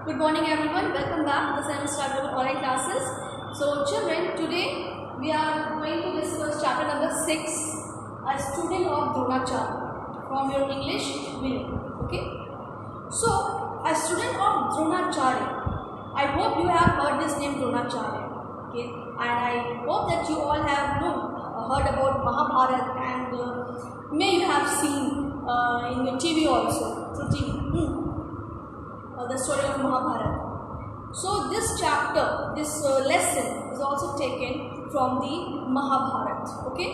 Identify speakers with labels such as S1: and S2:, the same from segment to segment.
S1: Good morning everyone, welcome back to the 7 Star Global online classes. So children, today we are going to discuss chapter number 6, a student of Dronacharya from your English video. Okay. So, a student of Dronacharya. I hope you have heard this name Dronacharya. Okay. And I hope that you all have heard about Mahabharata and may you have seen in your TV also, through TV. The story of Mahabharata. So this chapter, this lesson is also taken from the Mahabharata. Okay,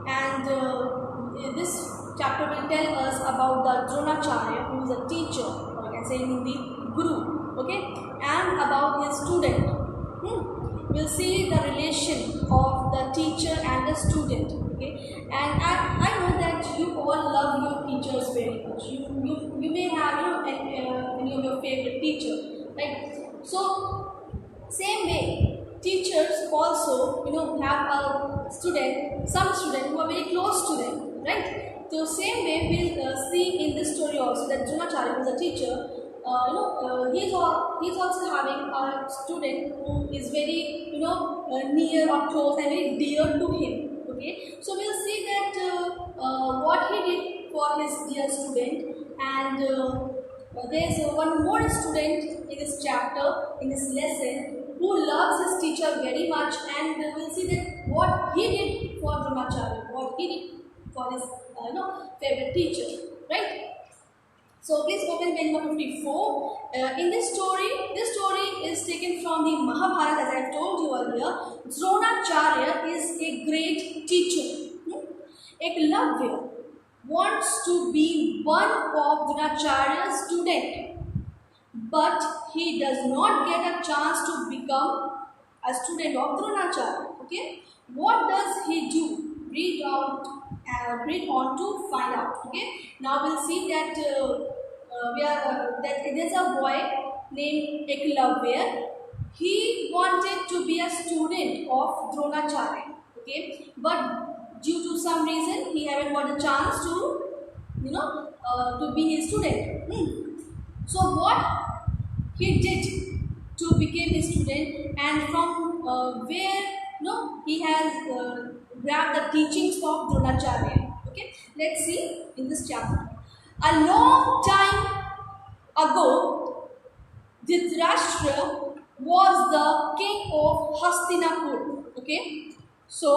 S1: and this chapter will tell us about the Dronacharya, who is a teacher, or I can say in Hindi, Guru. Okay, and about his student. We'll see the relation of the teacher and the student. Okay, and I know that you all love your teachers very much. You may have any of your favorite teacher, right? So same way, teachers also have a student, some student who are very close to them, right? So same way we'll see in this story also that Dronacharya, who is a teacher, he's also having a student who is very near or close and very dear to him. Okay, so we'll see that what he did for his dear student, and there's one more student in this chapter, in this lesson, who loves his teacher very much, and we'll see that what he did for Dronacharya, what he did for his favorite teacher, right? So please open page number 54. In this story is taken from the Mahabharata, as I have told you earlier. Dronacharya is a great teacher. Eklavya wants to be one of Dronacharya's student, but he does not get a chance to become a student of Dronacharya. Okay, what does he do? Read on to find out. Okay, now we'll see that there's a boy named Eklavya. He wanted to be a student of Dronacharya. Okay, but due to some reason he haven't got a chance to to be his student. So what he did to become a student, and from where he has grabbed the teachings of Dronacharya. Okay, let's see in this chapter. A long time ago, Dhritarashtra was the king of Hastinapur. Okay, so,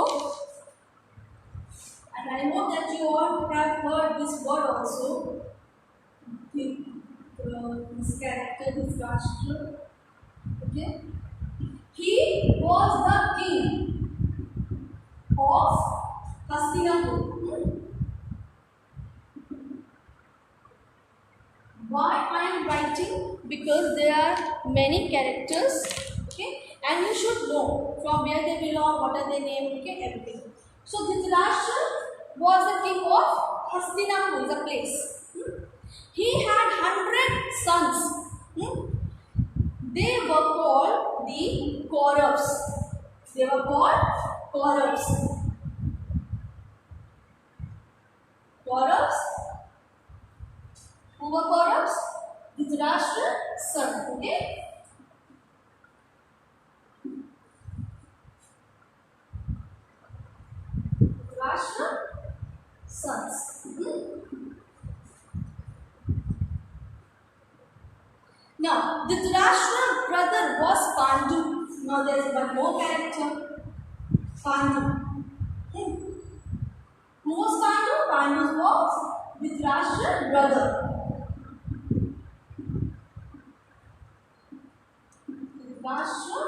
S1: and I know that you all have heard this word also. This character, Dhritarashtra. Okay, he was the king of Hastinapur. Why I am writing? Because there are many characters, okay, and you should know from where they belong, what are their names, okay, everything. So Dhritarashtra was the king of Hastinapur, the place. He had 100 sons. They were called the Kauravas. They were called Kauravas. Kauravas. Who were Kauravas? Dhritarashtra's son. Okay. Dhritarashtra's sons. Now, Dhritarashtra's brother was Pandu. Now, there is one more character, Pandu. Who was Pandu? Pandu was Dhritarashtra's brother. Dhritarashtra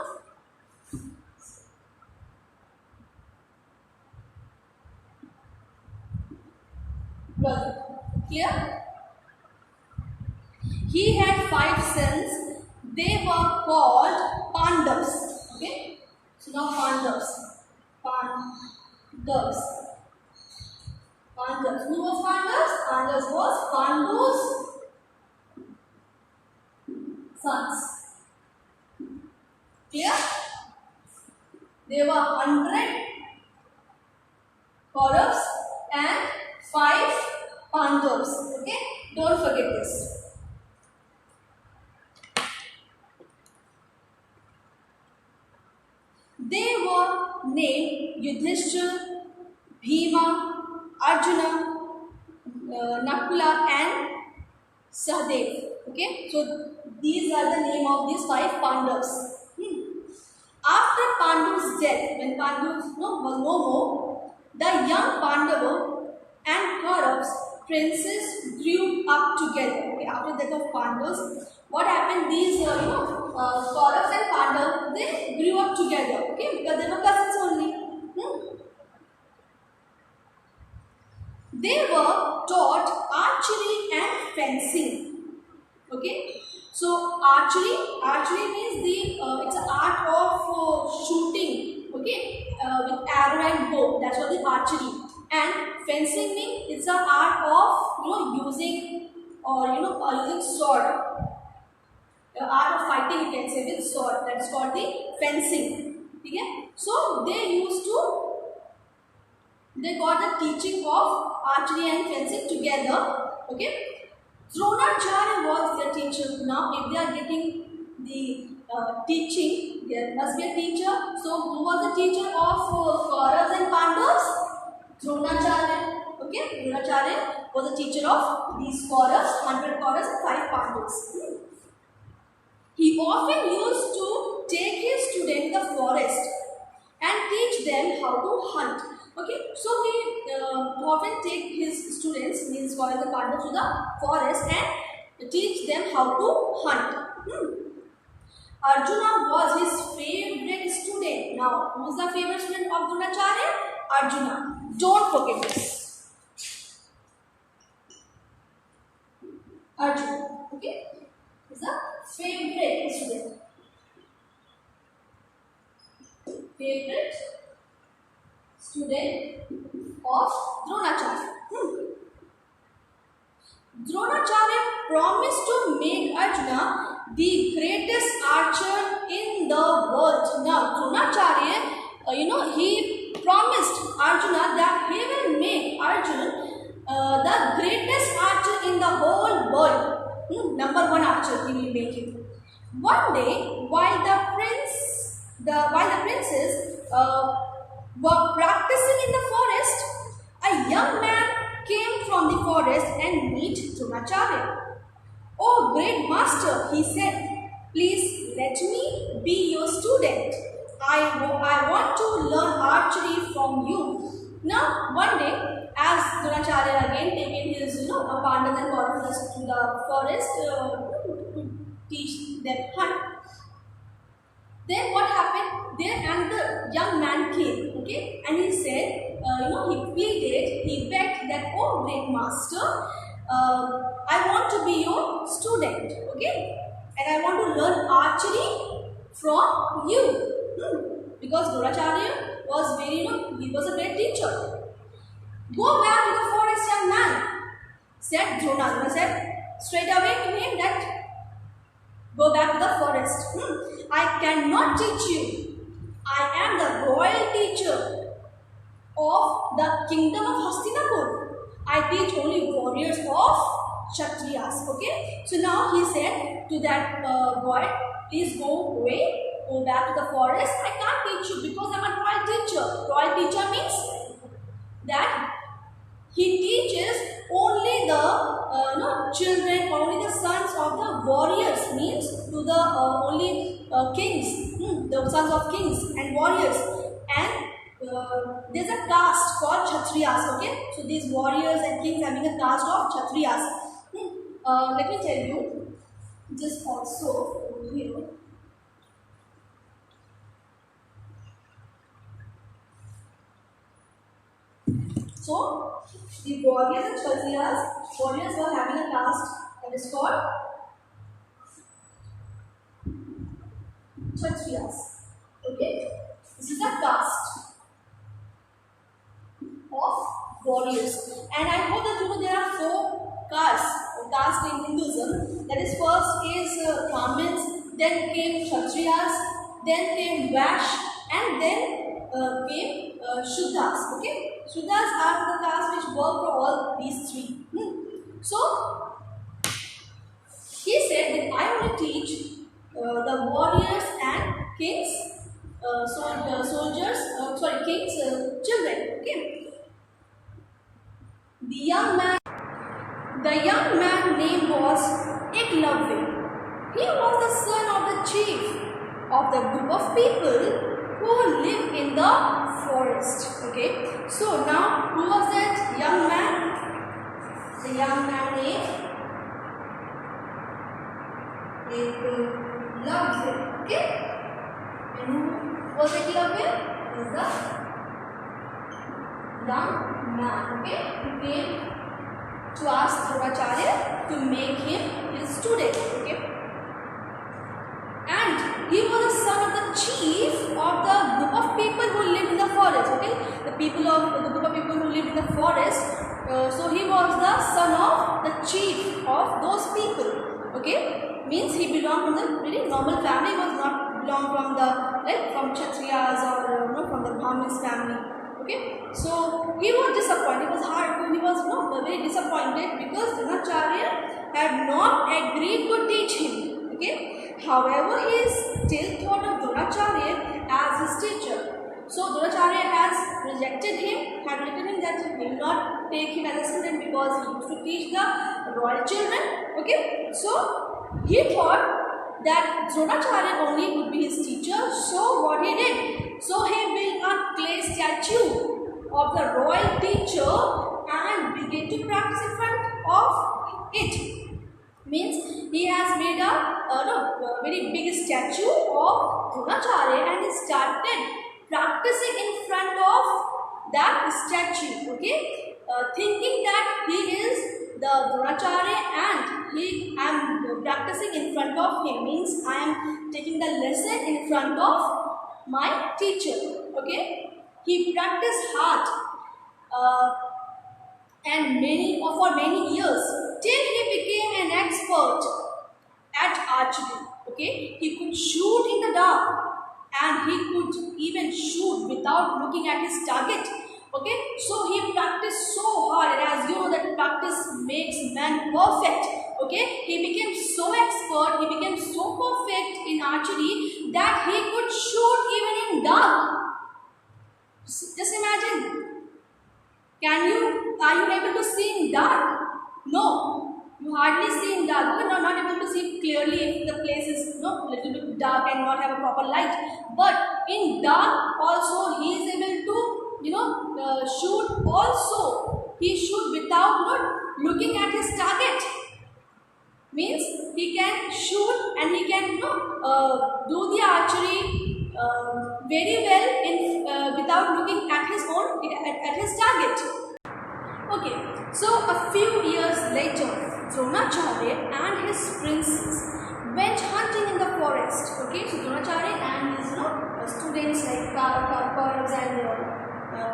S1: brother. Clear? He had 5 sons. They were called Pandavas. Okay? So now Pandavas. Pandavas. Pandavas. Who was Pandavas? Pandavas was Pandu's sons. Clear? There were 100 Kauravas and 5 Pandavas. Okay? Don't forget this. They were named Yudhishthira, Bhima, Arjuna, Nakula and Sahadev. Okay, so these are the name of these 5 Pandavas. After Pandu's death, when Pandu was no more, the young Pandava and Kaurav's princes grew up together. Okay, after the death of Pandus, what happened? These Kauravs and Pandav, they grew up together. Okay, because they were cousins only. They were taught archery and fencing. Okay, so archery means it's an art of shooting. Okay, with arrow and bow. That's what the archery. And fencing means it's an art of using or using sword. The art of fighting, you can say, with sword. That's called the fencing. Okay, so they got the teaching of archery and fencing together. Okay. Dronacharya was their teacher. Now, if they are getting the teaching, there must be a teacher. So, who was the teacher of Kauravas and Pandavas? Dronacharya. Okay, Dronacharya was the teacher of these Kauravas, 100 Kauravas and 5 Pandavas. He often used to take his students in the forest and teach them how to hunt. Okay, so he often take his students, means Kauravas and Pandavas, to the forest and teach them how to hunt. Arjuna was his favorite student. Now, who is the favorite student of Dronacharya? Arjuna. Don't forget this. Arjuna. Okay, is the favorite student. Favorite student of Dronacharya. Dronacharya promised to make Arjuna the greatest archer in the world. Now, Dronacharya, he promised Arjuna that he will make Arjuna the greatest archer in the whole world. Number 1 archer he will make him. One day, while the princes were practicing in the forest, a young man came from the forest and met Dronacharya. "Oh, great master," he said, "please let me be your student. I want to learn archery from you." Now, one day, as Dronacharya again taken his Pandavas and Kauravas to the forest to teach them hunt. Then what happened? There another young man came, okay, and he said, he begged that, "Oh, great master, I want to be your student, okay, and I want to learn archery from you." Because Dronacharya was he was a great teacher. "Go back to the forest, young man," said Drona. Drona said straight away to him that, "Go back to the forest. I cannot teach you. I am the royal teacher of the kingdom of Hastinapur. I teach only warriors of Kshatriyas." Okay. So now he said to that boy, "Please go away. Go back to the forest. I can't teach you because I am a royal teacher." Royal teacher means that he teaches only the children, only the sons of the warriors, means to the only kings, the sons of kings and warriors. And there's a caste called Kshatriyas. Okay, so these warriors and kings having a caste of Kshatriyas. Let me tell you this also over here. So, the warriors and Kshatriyas, warriors were having a caste that is called Kshatriyas. Okay, this is a caste of warriors, and I hope that there are 4 castes in Hinduism. That is, first is Brahmins, then came Kshatriyas, then came Vash, and then came Shudras. Okay, Shudras are the castes which work for all these 3. So he said that I want to teach the warriors and kings king's children. Okay. The young man name was Eklavya. He was the son of the chief of the group of people who lived in the forest. Okay. So now, who was that young man? The young man named Eklavya. Okay. And who was Eklavya? Was the young man. Okay. Who came to ask Dronacharya to make him his student. Okay. And he was the son of the chief of the group of people who lived in the forest. Okay, the group of people who lived in the forest. So he was the son of the chief of those people. Okay, means he belonged to the very normal family. He was not belong from the from Kshatriyas or from the Brahmins family. Okay, so he was disappointed. It was hard. He was very disappointed because Dronacharya had not agreed to teach him. Okay. However, he still thought of Dronacharya as his teacher. So Dronacharya has rejected him, had written him that he will not take him as a student because he used to teach the royal children. Okay, so he thought that Dronacharya only would be his teacher. So what he did? So he built a clay statue of the royal teacher and began to practice in front of it. Means he has made a very big statue of Dronacharya and he started practicing in front of that statue. Okay, thinking that he is the Dronacharya and I am practicing in front of him, means I am taking the lesson in front of my teacher. Okay, he practiced hard and for many years till he became an expert at archery. Okay, he could shoot in the dark and he could even shoot without looking at his target. Okay, so he practiced so hard, and as you know that practice makes man perfect. Okay, he became so expert, he became so perfect in archery that he could shoot even in dark. Just imagine. Are you able to see in dark? No, you hardly see in dark. You are not able to see clearly if the place is little bit dark and not have a proper light. But in dark also he is able to shoot also. He shoot without looking at his target. Means he can shoot and he can do the archery very well without looking at his target. Okay, so a few years later, Dronacharya and his princes went hunting in the forest. Okay, so Dronacharya and his students like Kauravas and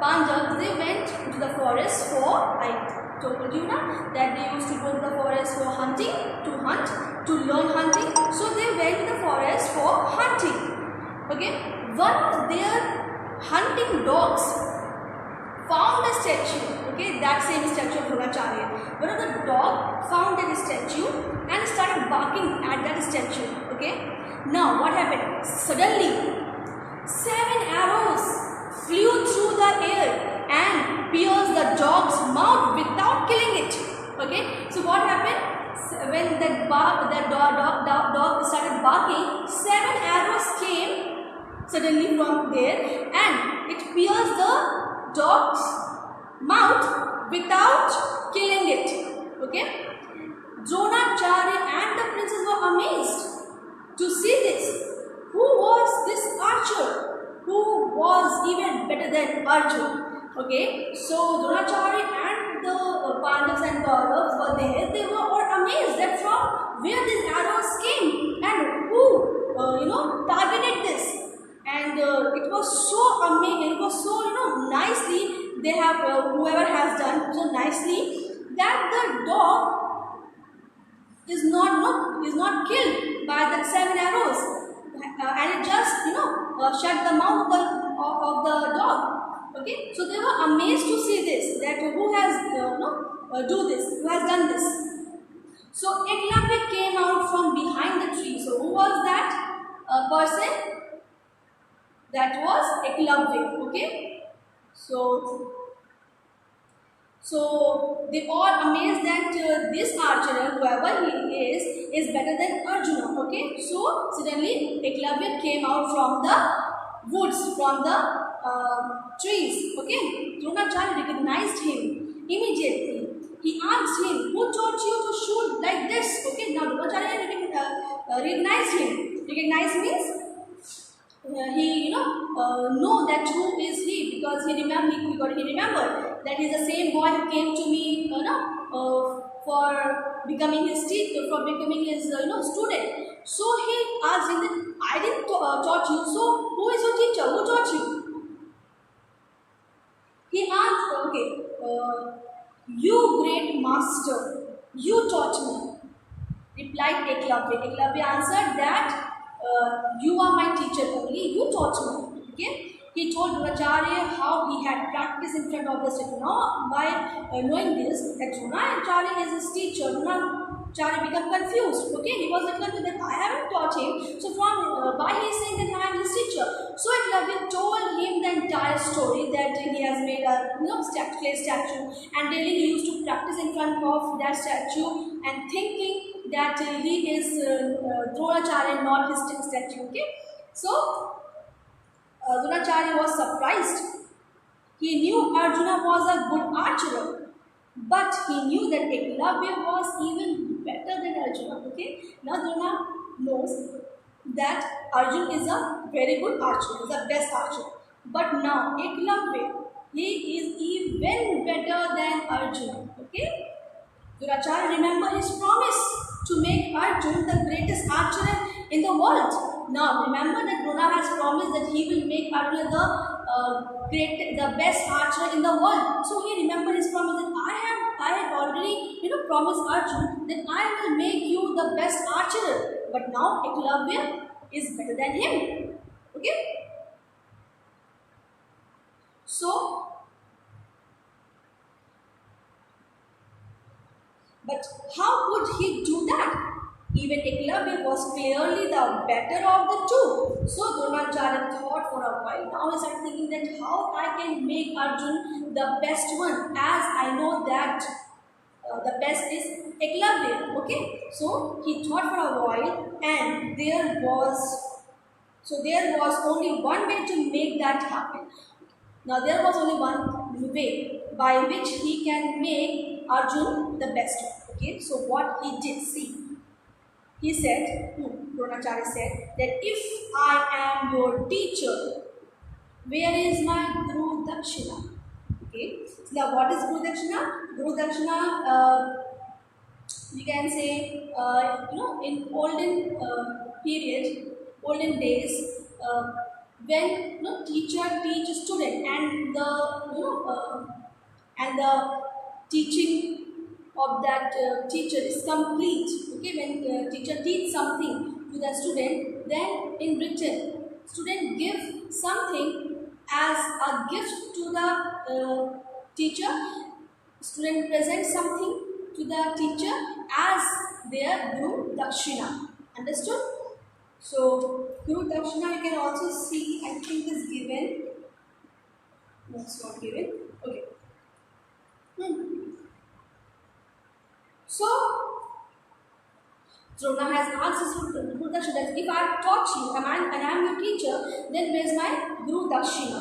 S1: Pandavas, they went to the forest for, I told you now that they used to go to the forest for hunting, to learn hunting. So they went to the forest for hunting. Okay, one of their hunting dogs found a statue. Okay, that same statue of Dronacharya. One of the dog found that statue and started barking at that statue. Okay, now what happened? Suddenly 7 arrows flew through the air and pierced the dog's mouth without killing it. Okay, so what happened? When the dog started barking, 7 arrows came suddenly from there and it pierced the dog's mouth without killing it. Okay, Dronacharya and the princes were amazed to see this. Who was this archer? Who was even better than Arjun? Okay, so Dronacharya and the Pandavas and Kauravas were there. They were all amazed that from where these arrows came and who targeted this. And it was so amazing. It was so nicely they have whoever has done so nicely that the dog is not killed by the 7 arrows, and it just shut the mouth of the dog. Okay, so they were amazed to see this, that who has who has done this. So Eklavya came out from behind the tree. So who was that person? That was Eklavya. Okay. So they all amazed that this archer, whoever he is better than Arjuna. Okay. So suddenly Eklavya came out from the woods, from the trees. Okay. Dronacharya recognized him immediately. He asked him, "Who taught you to shoot like this?" Okay. Now Dronacharya recognized him. Recognize means he know that who is he, because he remembered that he's the same boy who came to me for becoming his teacher, for becoming his student. So he asked him that, I didn't taught you, so who is your teacher, who taught you? He asked, okay, you great master, you taught me, replied Eklavya. Eklavya answered that you are my teacher only, you taught me. Okay? He told Dronacharya how he had practiced in front of the statue. Now, by knowing this, that Dronacharya is his teacher, Dronacharya became confused. Okay, he was confused that I haven't taught him. So, from why he is saying that I am his teacher? So, Eklavya told him the entire story that he has made a clay statue, and daily he used to practice in front of that statue and thinking that he is Dronacharya, not his statue. Okay, so Dronacharya was surprised. He knew Arjuna was a good archer, but he knew that Eklavya was even better than Arjuna. Okay, now Drona knows that Arjuna is a very good archer, is the best archer. But now Eklavya, he is even better than Arjuna. Okay, Dronacharya remember his promise to make Arjuna the greatest archer in the world. Now remember that Drona has promised that he will make Arjuna the best archer in the world. So he remembered his promise that I had already promised Arjuna that I will make you the best archer. But now Eklavya is better than him. Okay. So, but how could he do that? Even Eklavya was clearly the better of the two. So Dronacharya thought for a while. Now he started thinking that how I can make Arjun the best one, as I know that the best is Eklavya. Okay, so he thought for a while, and there was only one way to make that happen. Now there was only one way by which he can make Arjun the best one. Okay, so what he did, see. He said, Dronacharya said, that if I am your teacher, where is my Guru Dakshina? Okay. So now what is Guru Dakshina? Guru Dakshina, you can say, in olden days, when teacher teaches student, and the teaching of that teacher is complete. Okay, when teacher teach something to the student, then in return student give something as a gift to the teacher. Student present something to the teacher as their Guru Dakshina. Understood? So Guru Dakshina you can also see, I think is given. No, it's not given. Okay. So Drona has asked his Guru Dakshina that if I have taught you and I am your teacher, then where is my Guru Dakshina?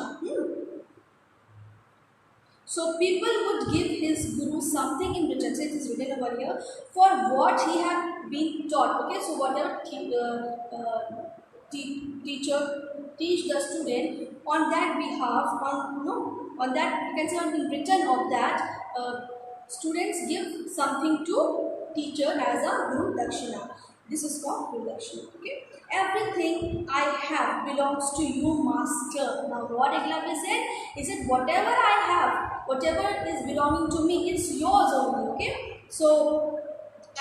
S1: So people would give his guru something in return. So it is written over here for what he had been taught. Okay, so whatever teacher teach the student, on that behalf, on that you can say on in return of that, students give something to teacher as a Guru Dakshina. This is called Guru Dakshina. Okay. Everything I have belongs to you, master. Now what Eklavya said, he said whatever I have, whatever is belonging to me, it's yours only. Okay. So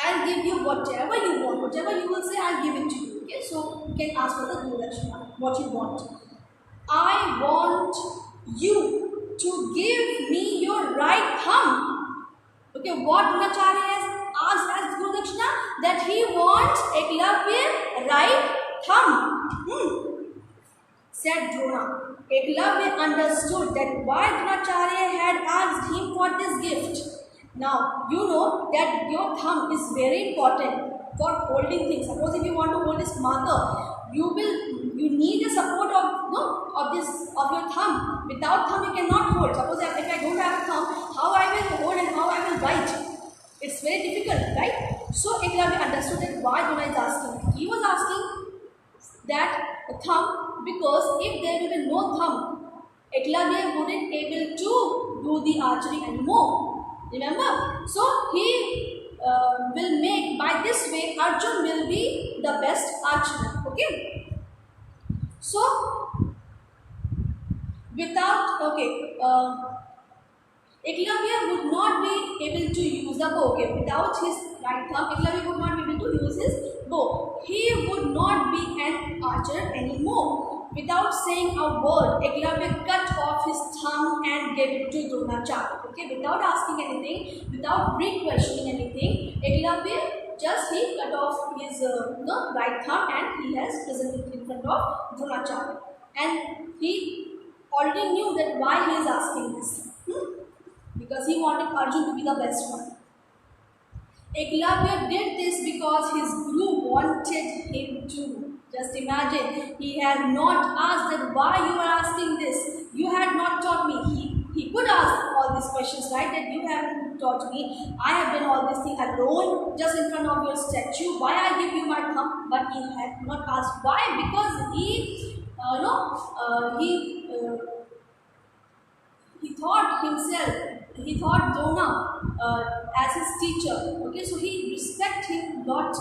S1: I'll give you whatever you want. Whatever you will say, I'll give it to you. Okay. So you can ask for the Guru Dakshina, what you want. I want you to give me your right thumb. Okay, what Dronacharya has asked as Guru Dakshina, that he wants Eklavya right thumb. said Drona. Eklavya understood that why Dronacharya had asked him for this gift. Now, you know that your thumb is very important for holding things. Suppose if you want to hold this marker, you need the support of your thumb. Without thumb, you cannot hold. Suppose if I don't have a thumb, how I will hold and how I will write? It's very difficult, right? So Eklavya understood that why Drona is asking. He was asking that thumb because if there will be no thumb, Eklavya wouldn't able to do the archery anymore. Remember? So he will make, by this way Arjun will be the best archer. Okay. So without Eklavya would not be able to use the bow. Okay, without his right thumb, Eklavya would not be able to use his bow. He would not be an archer anymore. Without saying a word, Eklavya cut off his thumb and gave it to Dronacharya. Okay, without asking anything, without re-questioning anything, Eklavya just he cut off his right thumb and he has presented in front of Dronacharya. And he already knew that why he is asking this. Because he wanted Arjun to be the best one. Eklavya did this because his guru wanted him to. Just imagine, he had not asked that why you are asking this. You had not taught me. He could ask all these questions, right? That you haven't taught me. I have done all these things alone, just in front of your statue. Why I give you my thumb? But he had not asked why, because he thought himself. He thought Drona as his teacher. Okay, so he respect him a lot,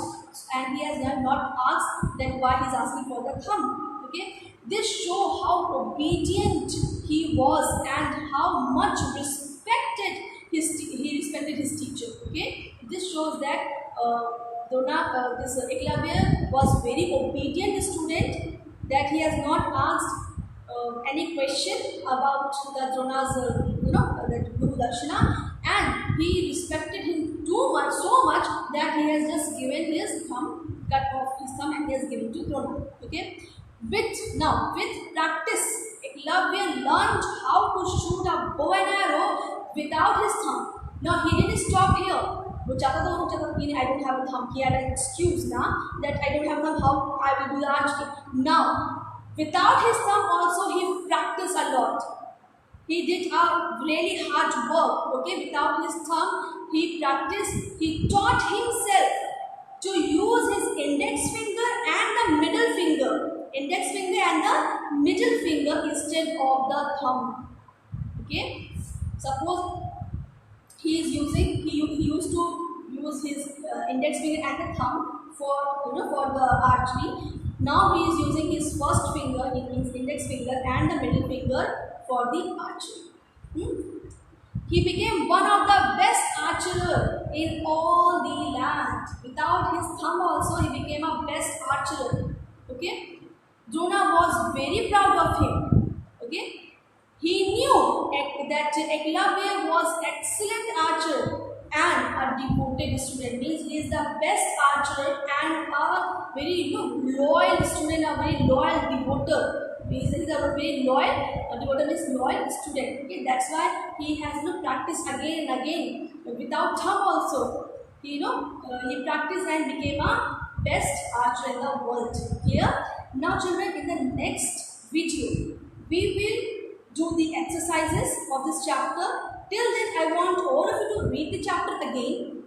S1: and he has not asked that why he is asking for the thumb. Okay, this show how obedient he was and how much he respected his teacher. Okay, this shows that Eklavya was very obedient student, that he has not asked any question about the Drona's Guru Darshana, and he respected him so much that he has just given his thumb, cut off his thumb, and he has given to Drona. Okay, with practice, Eklavya learned how to shoot a bow and arrow without his thumb. Now he didn't stop here. I don't have a thumb. He had an excuse now that I don't have a thumb. How I will do the archery now? Without his thumb also he practiced a lot. He did a really hard work. Okay, without his thumb he practiced. He taught himself to use his index finger and the middle finger. Index finger and the middle finger instead of the thumb. Okay, suppose he used to use his index finger and the thumb for the archery. Now he is using his first finger, it means index finger, and the middle finger for the archery. He became one of the best archer in all the land. Without his thumb also he became a best archer. Okay, Drona was very proud of him. Okay, he knew that Eklavya was excellent archer and a devoted student. Means he is the best archer and a very loyal student, a very loyal devoter. He is a very loyal, devoter means loyal student. Okay, that's why he has practiced again and again. Without thumb also, he practiced and became a best archer in the world. Here, now children, in the next video, we will do the exercises of this chapter. Till then, I want all of you to read the chapter again